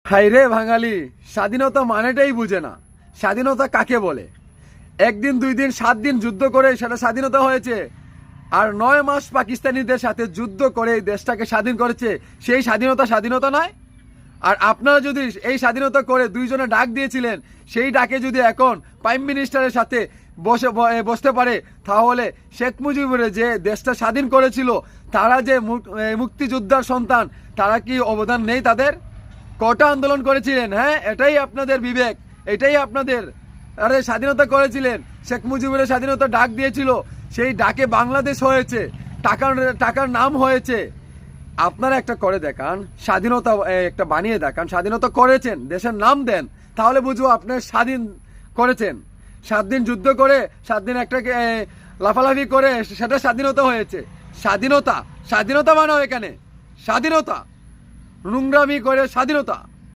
হাইরে বাঙালি, স্বাধীনতা মানেটাই বুঝে না। স্বাধীনতা কাকে বলে? একদিন, 2 দিন, 7 দিন যুদ্ধ করে সেটা স্বাধীনতা হয়েছে। আর 9 মাস পাকিস্তানিদের সাথে যুদ্ধ করে এই দেশটাকে স্বাধীন করেছে, সেই স্বাধীনতা নয়? আর আপনারা যদি এই স্বাধীনতা করে 2 জনে ডাক দিয়েছিলেন, সেই ডাকে যদি এখন প্রাইম মিনিস্টারের সাথে বসতে পারে, তাহলে শেখ মুজিবুর যে দেশটা স্বাধীন করেছিল, তারা যে মুক্তিযোদ্ধার সন্তান, তারা কি অবদান নেই তাদের? কটা আন্দোলন করেছিলেন? হ্যাঁ, এটাই আপনাদের বিবেক, এটাই আপনাদের। আরে স্বাধীনতা করেছিলেন, শেখ মুজিবুরের স্বাধীনতা ডাক দিয়েছিল, সেই ডাকে বাংলাদেশ হয়েছে, টাকার নাম হয়েছে। আপনারা একটা করে দেখান, স্বাধীনতা একটা বানিয়ে দেখান, স্বাধীনতা করেছেন, দেশের নাম দেন, তাহলে বুঝবো আপনি স্বাধীন করেছেন। 7 দিন যুদ্ধ করে, 7 দিন একটাকে লাফালাফি করে সেটা স্বাধীনতা হয়েছে। স্বাধীনতা বানাও এখানে, স্বাধীনতা নোংরামি করে স্বাধীনতা।